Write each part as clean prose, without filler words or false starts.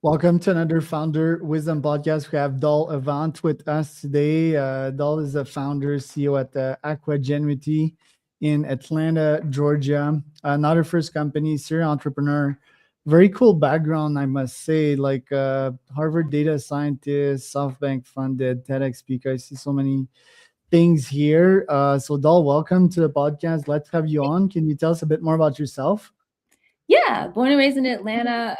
Welcome to another Founder Wisdom podcast. We have Dal Avant with us today. Dal is the founder, CEO at Aqua Genuity in Atlanta, Georgia. Not her first company, serial entrepreneur. Very cool background, I must say. Like Harvard data scientist, SoftBank funded, TEDx speaker. I see so many things here. So, Dal, welcome to the podcast. Let's have you on. Can you tell us a bit more about yourself? Yeah, born and raised in Atlanta.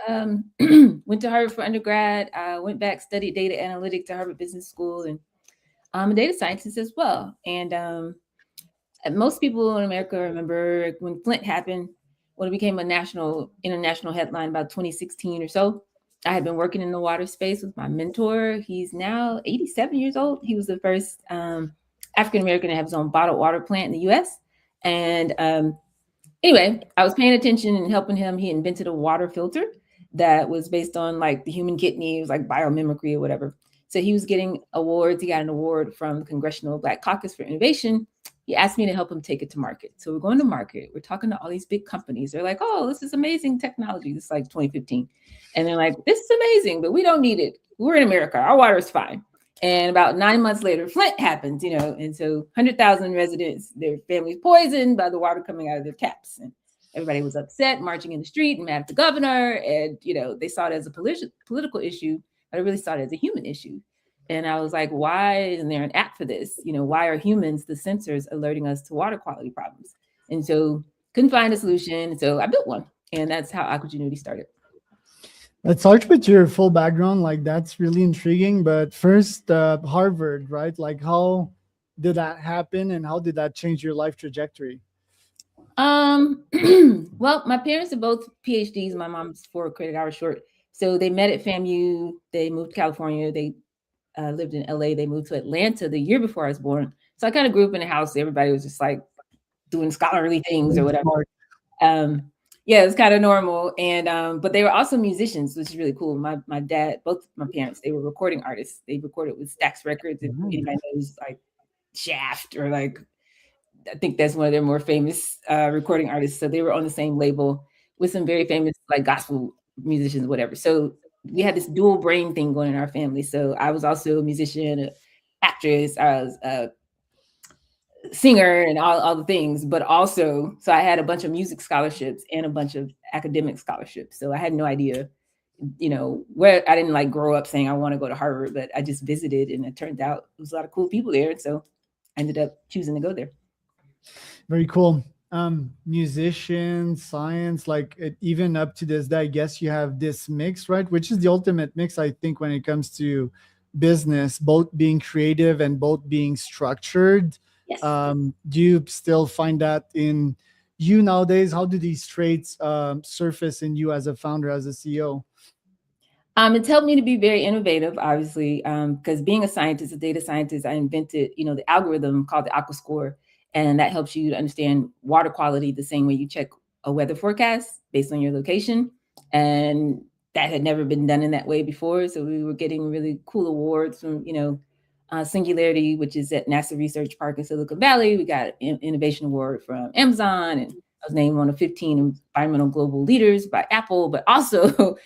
Went to Harvard for undergrad. Went back, studied data analytics at Harvard Business School, and I'm a data scientist as well. And most people in America remember when Flint happened, when it became a international headline about 2016 or so. I had been working in the water space with my mentor. He's now 87 years old. He was the first African American to have his own bottled water plant in the U.S. And Anyway, I was paying attention and helping him. He invented a water filter that was based on like the human kidney. It was like biomimicry or whatever. So he was getting awards. He got an award from the Congressional Black Caucus for Innovation. He asked me to help him take it to market. So we're going to market. We're talking to all these big companies. They're like, oh, this is amazing technology. This is like 2015. And they're like, this is amazing, but we don't need it. We're in America. Our water is fine. And about 9 months later, Flint happens, and so 100,000 residents, their families poisoned by the water coming out of their taps. And everybody was upset, marching in the street and mad at the governor. And, they saw it as a political issue, but I really saw it as a human issue. And I was like, why isn't there an app for this? Why are humans, the sensors, alerting us to water quality problems? And so couldn't find a solution. So I built one. And that's how Aquagenuity started. Let's start with your full background. Like that's really intriguing. But first, Harvard, right? Like how did that happen, and how did that change your life trajectory? Well, my parents are both PhDs. My mom's 4 credit hours short. So they met at FAMU. They moved to California. They lived in LA. They moved to Atlanta the year before I was born. So I kind of grew up in a house. Everybody was just like doing scholarly things or whatever. Yeah, it was kind of normal. And but they were also musicians, which is really cool. My dad, both my parents, they were recording artists. They recorded with Stax Records. If anybody knows like Shaft or like I think that's one of their more famous recording artists. So they were on the same label with some very famous like gospel musicians, whatever. So we had this dual brain thing going in our family. So I was also a musician, an actress, I was a singer and all the things, but also, so I had a bunch of music scholarships and a bunch of academic scholarships. So I had no idea, where I didn't like grow up saying I want to go to Harvard, but I just visited and it turned out there was a lot of cool people there. And so I ended up choosing to go there. Very cool. Musician, science, like even up to this day, I guess you have this mix, right? Which is the ultimate mix, I think, when it comes to business, both being creative and both being structured. Yes. Do you still find that in you nowadays? How do these traits surface in you as a founder, as a CEO? It's helped me to be very innovative, obviously, because being a scientist, a data scientist, I invented, the algorithm called the Aqua Score, and that helps you to understand water quality the same way you check a weather forecast based on your location. And that had never been done in that way before. So we were getting really cool awards from, Singularity, which is at NASA Research Park in Silicon Valley. We got an innovation award from Amazon, and I was named one of 15 environmental global leaders by Apple. But also,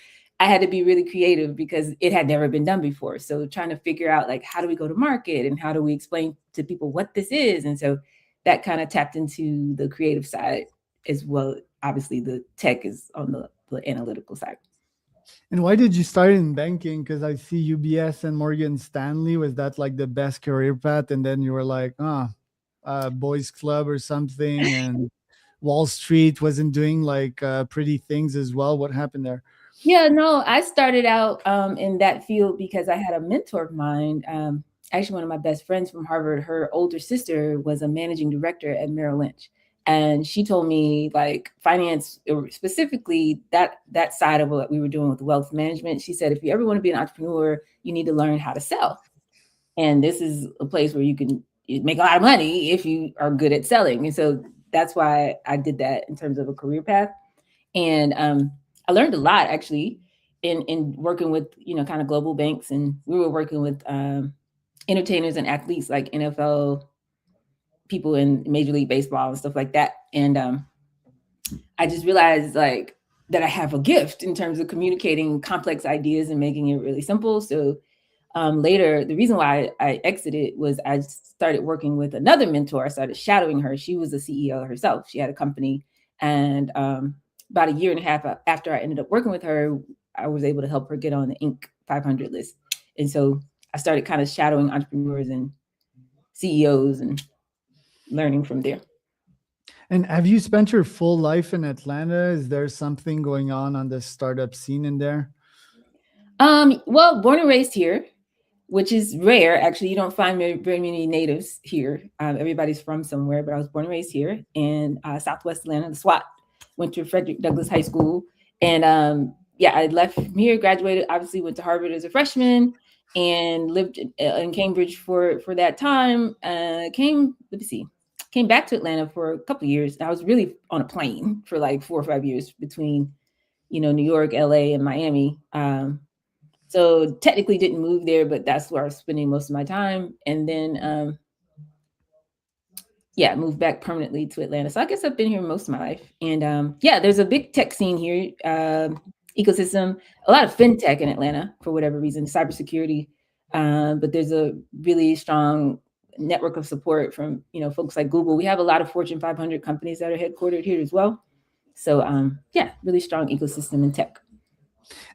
I had to be really creative because it had never been done before. So trying to figure out like how do we go to market and how do we explain to people what this is, and so that kind of tapped into the creative side as well. Obviously, the tech is on the analytical side. And why did you start in banking? Because I see UBS and Morgan Stanley. Was that like the best career path? And then you were like, boys club or something. And Wall Street wasn't doing like pretty things as well. What happened there? Yeah, no, I started out in that field because I had a mentor of mine. Actually, one of my best friends from Harvard, her older sister was a managing director at Merrill Lynch. And she told me like finance, or specifically that side of what we were doing with wealth management. She said, if you ever want to be an entrepreneur, you need to learn how to sell. And this is a place where you can make a lot of money if you are good at selling. And so that's why I did that in terms of a career path. And I learned a lot actually in working with, kind of global banks. And we were working with entertainers and athletes like NFL people in Major League Baseball and stuff like that. And I just realized like that I have a gift in terms of communicating complex ideas and making it really simple. So later, the reason why I exited was I started working with another mentor. I started shadowing her. She was a CEO herself. She had a company. And about a year and a half after I ended up working with her, I was able to help her get on the Inc. 500 list. And so I started kind of shadowing entrepreneurs and CEOs and learning from there. And have you spent your full life in Atlanta? Is there something going on the startup scene in there? Well, born and raised here, which is rare. Actually, you don't find very many natives here. Everybody's from somewhere, but I was born and raised here in Southwest Atlanta, the SWAT. Went to Frederick Douglass High School. And yeah, I left from here, graduated, obviously went to Harvard as a freshman and lived in Cambridge for that time. Came back to Atlanta for a couple of years. I was really on a plane for like 4 or 5 years between, New York, LA, and Miami. So technically didn't move there, but that's where I was spending most of my time. And then, moved back permanently to Atlanta. So I guess I've been here most of my life. And there's a big tech scene here, ecosystem, a lot of fintech in Atlanta for whatever reason, cybersecurity. But there's a really strong network of support from, folks like Google. We have a lot of Fortune 500 companies that are headquartered here as well. So really strong ecosystem in tech.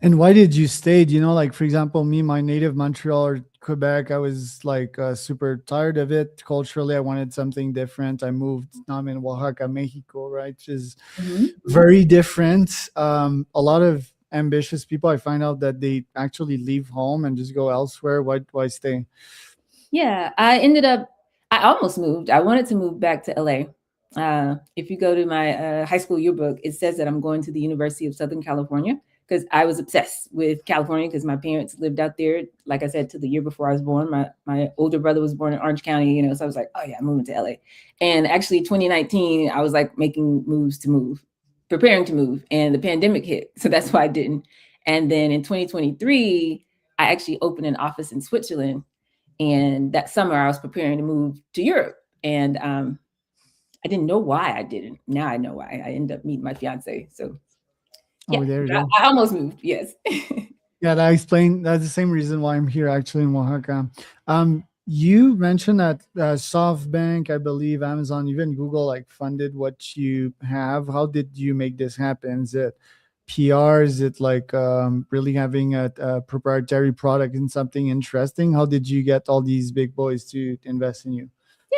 And why did you stay? Like, for example, me, my native Montreal or Quebec, I was like super tired of it. Culturally, I wanted something different. I moved. Now I'm in Oaxaca, Mexico, right? Which is very different. A lot of ambitious people, I find out that they actually leave home and just go elsewhere. Why stay? Yeah, I almost moved. I wanted to move back to LA. If you go to my high school yearbook, it says that I'm going to the University of Southern California because I was obsessed with California because my parents lived out there. Like I said, to the year before I was born. My older brother was born in Orange County, so I was like, oh yeah, I'm moving to LA. And actually 2019, I was like making moves to move, preparing to move, and the pandemic hit. So that's why I didn't. And then in 2023, I actually opened an office in Switzerland. And that summer I was preparing to move to Europe. And I didn't know why I didn't. Now I know why. I ended up meeting my fiance. So yeah, there you go. I almost moved. Yes. Yeah, that's the same reason why I'm here actually in Oaxaca. You mentioned that SoftBank, I believe, Amazon, even Google, like funded what you have. How did you make this happen? Is it PR? Is it like really having a proprietary product and something interesting? How did you get all these big boys to invest in you?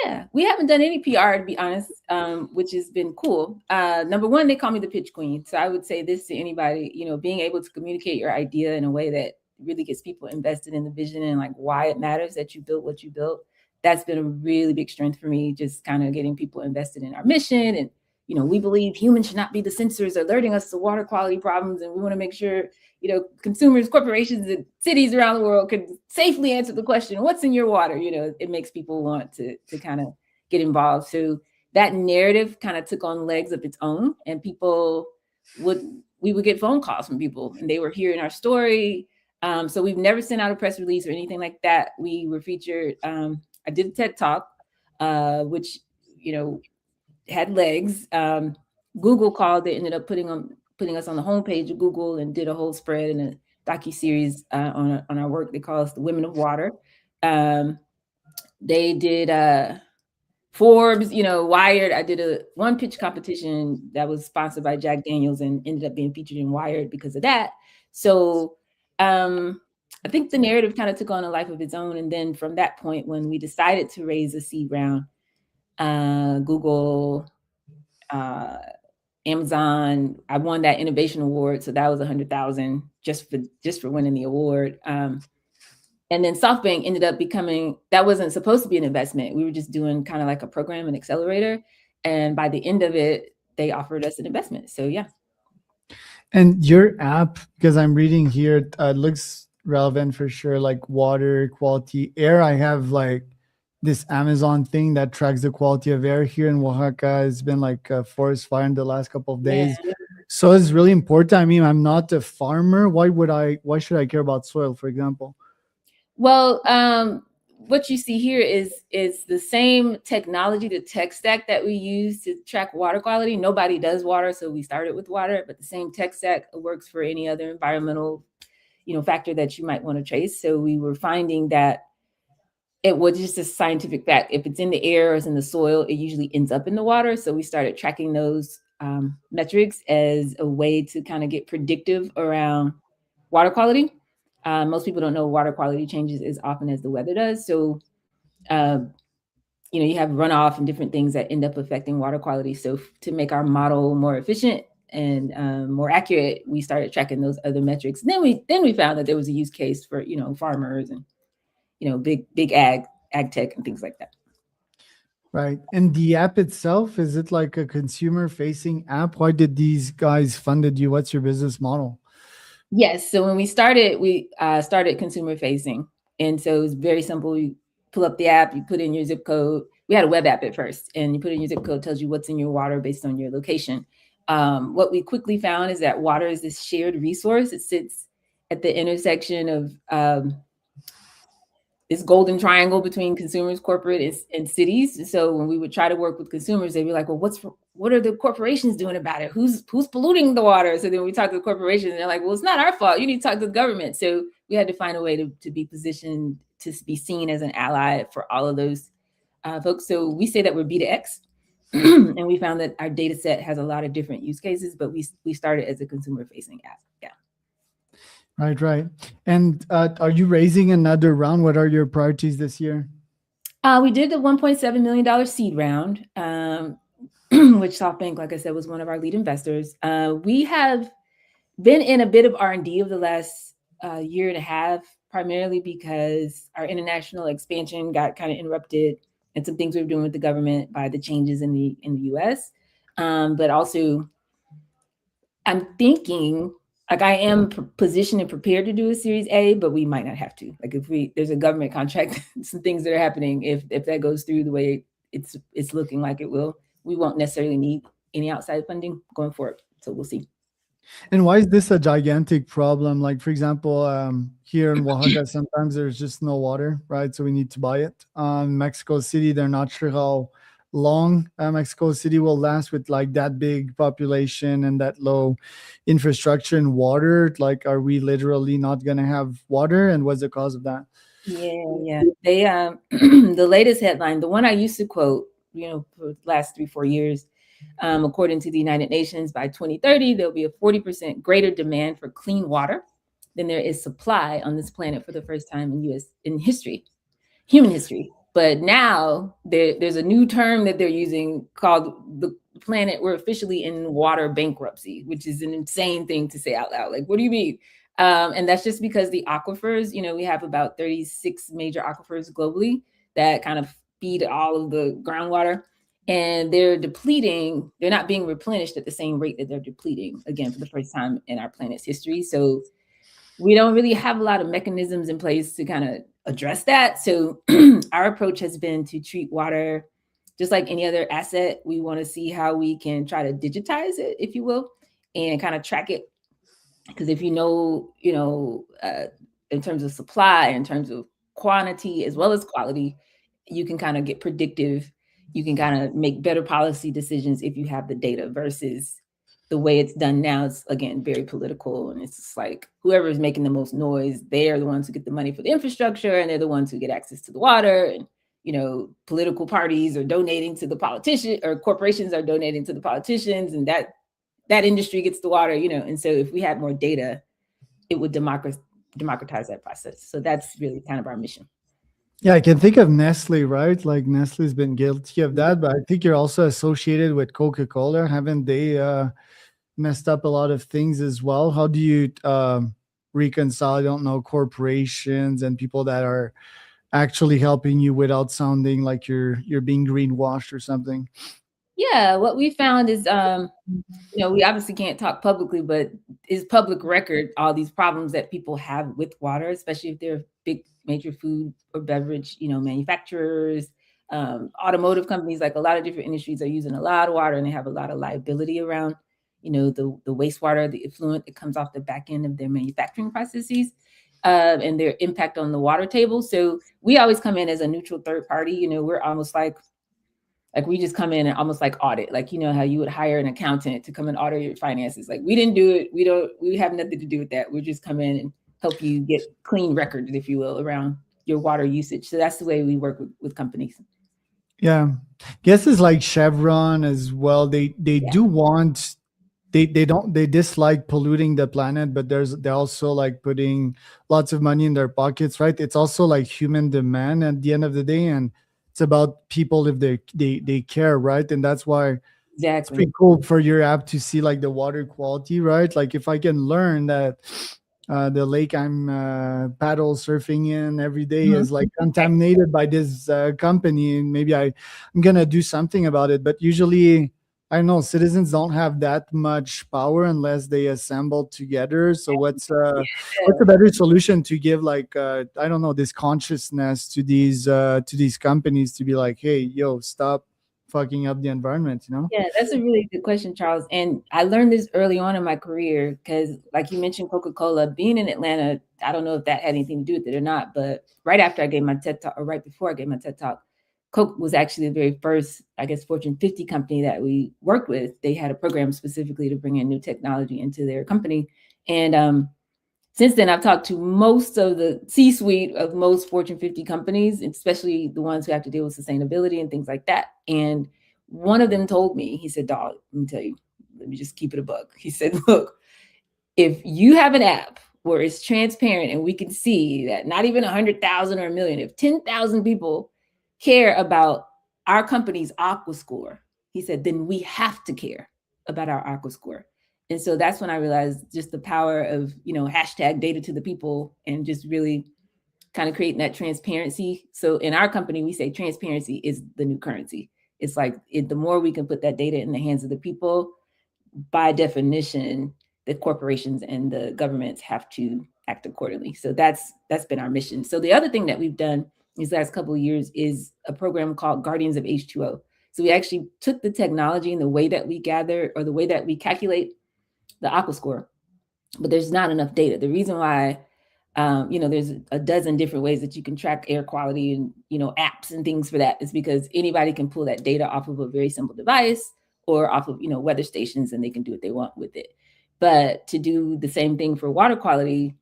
Yeah, we haven't done any PR, to be honest, which has been cool. Number one, they call me the pitch queen. So I would say this to anybody, being able to communicate your idea in a way that really gets people invested in the vision and like why it matters that you built what you built. That's been a really big strength for me, just kind of getting people invested in our mission. And, we believe humans should not be the sensors alerting us to water quality problems. And we want to make sure, consumers, corporations, and cities around the world can safely answer the question, what's in your water? It makes people want to kind of get involved. So that narrative kind of took on legs of its own, and we would get phone calls from people and they were hearing our story. So we've never sent out a press release or anything like that. We were featured. I did a TED Talk, which, had legs. Google called. They ended up putting us on the homepage of Google and did a whole spread and a docuseries on our work. They call us the Women of Water. They did Forbes, Wired. I did one pitch competition that was sponsored by Jack Daniels and ended up being featured in Wired because of that. So I think the narrative kind of took on a life of its own. And then from that point, when we decided to raise a seed round, Google, Amazon, I won that innovation award. So that was $100,000 just for winning the award. And then SoftBank ended up that wasn't supposed to be an investment. We were just doing kind of like a program, an accelerator. And by the end of it, they offered us an investment. So yeah. And your app, because I'm reading here, looks relevant for sure, like water quality, air. I have like this Amazon thing that tracks the quality of air here in Oaxaca. It's been like a forest fire in the last couple of days. Yeah. So it's really important. I mean, I'm not a farmer. Why should I care about soil, for example? Well, what you see here is the same technology, the tech stack that we use to track water quality. Nobody does water, so we started with water, but the same tech stack works for any other environmental, factor that you might want to trace. So we were finding that it was just a scientific fact. If it's in the air or it's in the soil, it usually ends up in the water. So we started tracking those metrics as a way to kind of get predictive around water quality. Most people don't know water quality changes as often as the weather does. So, uh, you have runoff and different things that end up affecting water quality. So to make our model more efficient and more accurate, we started tracking those other metrics. And then we found that there was a use case for farmers and big ag tech and things like that. Right. And the app itself, is it like a consumer facing app? Why did these guys funded you? What's your business model? Yes. So when we started consumer facing. And so it's very simple. You pull up the app, you put in your zip code. We had a web app at first, and you put in your zip code, tells you what's in your water based on your location. What we quickly found is that water is this shared resource. It sits at the intersection of this golden triangle between consumers, corporate, and cities. So when we would try to work with consumers, they'd be like, well, what are the corporations doing about it? Who's polluting the water? So then we talk to the corporations and they're like, well, it's not our fault. You need to talk to the government. So we had to find a way to be positioned to be seen as an ally for all of those folks. So we say that we're B2X. And we found that our data set has a lot of different use cases, but we started as a consumer facing app. Yeah. Right. And are you raising another round? What are your priorities this year? We did the $1.7 million seed round, which SoftBank, like I said, was one of our lead investors. We have been in a bit of R&D over the last year and a half, primarily because our international expansion got kind of interrupted and some things we were doing with the government by the changes in the US. But also, I'm thinking, like, I am positioned and prepared to do a Series A, but we might not have to. Like, if there's a government contract, some things that are happening, if that goes through the way it's looking like it will, we won't necessarily need any outside funding going forward. So we'll see. And why is this a gigantic problem? Like, for example, here in Oaxaca, sometimes there's just no water, right? So we need to buy it. Mexico City, they're not sure how long Mexico City will last with like that big population and that low infrastructure and water. Like, are we literally not going to have water? And what's the cause of that? Yeah. They the latest headline, the one I used to quote, for the last 3-4 years, according to the United Nations, by 2030, there'll be a 40% greater demand for clean water than there is supply on this planet for the first time in human history. But now there's a new term that they're using called the planet. We're officially in water bankruptcy, which is an insane thing to say out loud. Like, what do you mean? And that's just because the aquifers, we have about 36 major aquifers globally that kind of feed all of the groundwater. And they're depleting, they're not being replenished at the same rate that they're depleting, again, for the first time in our planet's history. So we don't really have a lot of mechanisms in place to kind of address that. So our approach has been to treat water just like any other asset. We want to see how we can try to digitize it, if you will, and kind of track it. Because if in terms of supply, in terms of quantity as well as quality, you can kind of get predictive. You can kind of make better policy decisions if you have the data versus the way it's done now. It's, again, very political. And it's just like whoever is making the most noise, they're the ones who get the money for the infrastructure, and they're the ones who get access to the water. And, political parties are donating to the politician, or corporations are donating to the politicians, and that industry gets the water, And so if we had more data, it would democratize that process. So that's really kind of our mission. Yeah, I can think of Nestle, right? Like, Nestle's been guilty of that, but I think you're also associated with Coca-Cola. Haven't they messed up a lot of things as well? How do you reconcile, I don't know, corporations and people that are actually helping you without sounding like you're being greenwashed or something? Yeah, what we found is, we obviously can't talk publicly, but it's public record, all these problems that people have with water, especially if they're big major food or beverage, manufacturers, automotive companies, like a lot of different industries are using a lot of water, and they have a lot of liability around, the wastewater, the effluent that comes off the back end of their manufacturing processes. and their impact on the water table. So we always come in as a neutral third party. We're almost like we just come in and almost like audit, like, how you would hire an accountant to come and audit your finances. Like, we didn't do it. We have nothing to do with that. We just come in and help you get clean records, if you will, around your water usage. So that's the way we work with companies. Yeah. Guess it's like Chevron as well. They Yeah. do want, they dislike polluting the planet, but they're also like putting lots of money in their pockets, right? It's also like human demand at the end of the day, and it's about people if they care, right? And that's why it's Exactly. pretty cool for your app to see like the water quality, right? Like if I can learn that the lake I'm paddle surfing in every day Mhm. is like contaminated by this company, and maybe I'm gonna do something about it. But usually, I don't know, citizens don't have that much power unless they assemble together. So what's a better solution to give like I don't know, this consciousness to these companies to be like, hey, yo, stop fucking up the environment. Yeah, that's a really good question, Charles. And I learned this early on in my career because, like you mentioned, Coca-Cola, being in Atlanta, I don't know if that had anything to do with it or not, but right after I gave my TED Talk, or right before I gave my TED Talk, Coke was actually the very first, I guess, Fortune 50 company that we worked with. They had a program specifically to bring in new technology into their company. And since then, I've talked to most of the C-suite of most Fortune 50 companies, especially the ones who have to deal with sustainability and things like that. And one of them told me, he said, "Dog, let me tell you, let me just keep it a buck." He said, "Look, if you have an app where it's transparent and we can see that not even 100,000 or a million, if 10,000 people care about our company's aqua score," he said, "then we have to care about our aqua score." And so that's when I realized just the power of, hashtag data to the people, and just really kind of creating that transparency. So in our company, we say transparency is the new currency. It's like the more we can put that data in the hands of the people, by definition, the corporations and the governments have to act accordingly. So that's been our mission. So the other thing that we've done these last couple of years is a program called Guardians of H2O. So we actually took the technology and the way that we gather, or the way that we calculate the aqua score, but there's not enough data. The reason why, there's a dozen different ways that you can track air quality, and, apps and things for that, is because anybody can pull that data off of a very simple device or off of, weather stations, and they can do what they want with it. But to do the same thing for water quality,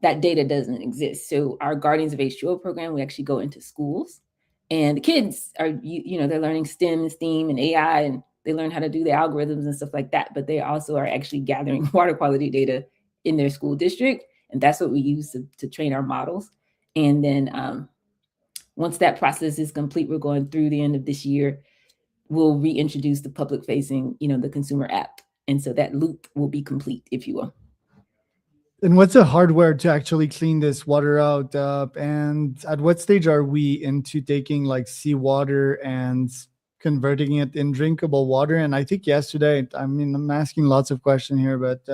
that data doesn't exist. So our Guardians of H2O program, we actually go into schools, and the kids are, they're learning STEM, STEAM, and AI, and they learn how to do the algorithms and stuff like that. But they also are actually gathering water quality data in their school district. And that's what we use to train our models. And then once that process is complete, we're going through the end of this year, we'll reintroduce the public facing, the consumer app. And so that loop will be complete, if you will. And what's the hardware to actually clean this water out? And at what stage are we into taking like seawater and converting it in drinkable water? And I think yesterday, I mean, I'm asking lots of questions here, but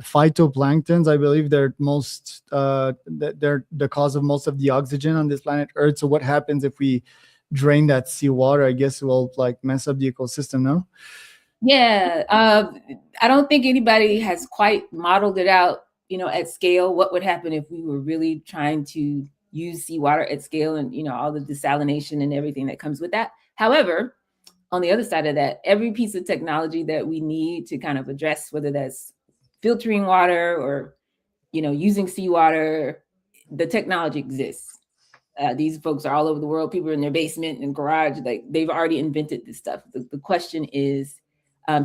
phytoplanktons, I believe they're the cause of most of the oxygen on this planet Earth. So what happens if we drain that seawater? I guess it will like mess up the ecosystem, no? Yeah, I don't think anybody has quite modeled it out, at scale. What would happen if we were really trying to use seawater at scale, and, all the desalination and everything that comes with that. However, on the other side of that, every piece of technology that we need to kind of address, whether that's filtering water or, using seawater, the technology exists. These folks are all over the world. People are in their basement and garage, like they've already invented this stuff. The question is,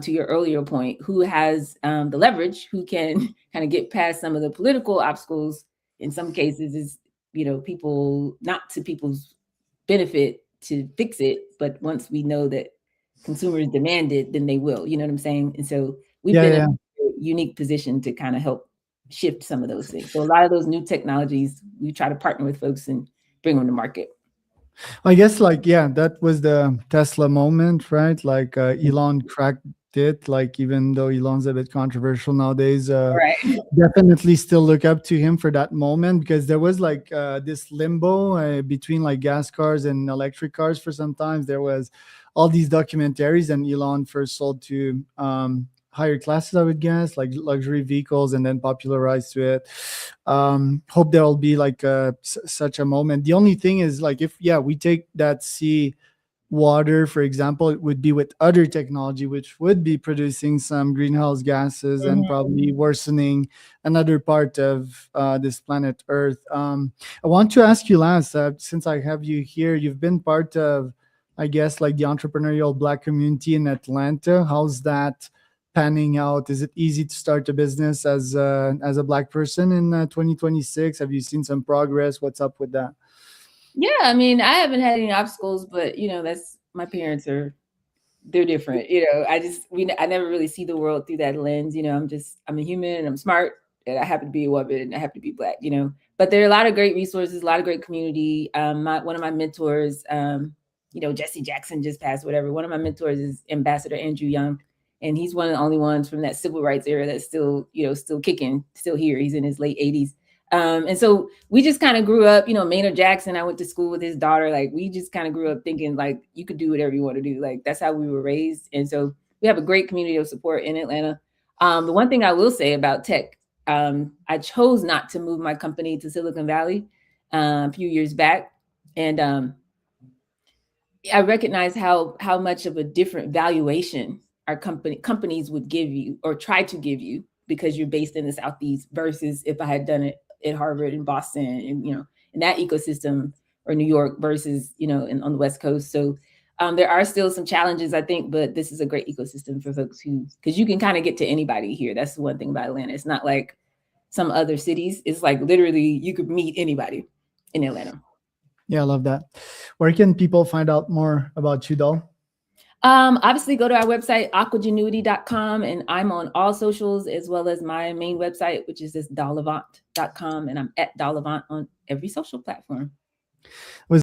to your earlier point, who has the leverage, who can kind of get past some of the political obstacles. In some cases, is, people, not to people's benefit to fix it, but once we know that consumers demand it, then they will. You know what I'm saying? And so we've been in a unique position to kind of help shift some of those things. So a lot of those new technologies, we try to partner with folks and bring them to market. I guess that was the Tesla moment, right? Like Elon cracked it. Like even though Elon's a bit controversial nowadays, Right. definitely still look up to him for that moment, because there was like this limbo between like gas cars and electric cars. For sometimes there was all these documentaries, and Elon first sold to higher classes, I would guess, like luxury vehicles, and then popularized to it. Hope there will be like such a moment. The only thing is, like, if we take that sea water, for example, it would be with other technology, which would be producing some greenhouse gases and probably worsening another part of this planet Earth. I want to ask you, Lance, since I have you here, you've been part of, I guess, like the entrepreneurial Black community in Atlanta. How's that panning out? Is it easy to start a business as a Black person in 2026? Have you seen some progress? What's up with that? Yeah, I mean, I haven't had any obstacles, but that's my parents they're different. I never really see the world through that lens. I'm a human and I'm smart and I happen to be a woman and I happen to be Black, but there are a lot of great resources, a lot of great community. One of my mentors, Jesse Jackson just passed, whatever. One of my mentors is Ambassador Andrew Young. And he's one of the only ones from that civil rights era that's still kicking, still here. He's in his late 80s. And so we just kind of grew up, Maynard Jackson, I went to school with his daughter. Like, we just kind of grew up thinking, like, you could do whatever you want to do. Like, that's how we were raised. And so we have a great community of support in Atlanta. The one thing I will say about tech, I chose not to move my company to Silicon Valley a few years back. And I recognize how much of a different valuation our companies would give you or try to give you because you're based in the Southeast versus if I had done it at Harvard and Boston and, in that ecosystem, or New York versus, on the West Coast. So there are still some challenges, I think, but this is a great ecosystem for folks because you can kind of get to anybody here. That's the one thing about Atlanta. It's not like some other cities. It's like literally you could meet anybody in Atlanta. Yeah, I love that. Where can people find out more about you, Doll? Obviously go to our website, aquagenuity.com, and I'm on all socials as well as my main website, which is this dollavant.com, and I'm at Dollavant on every social platform.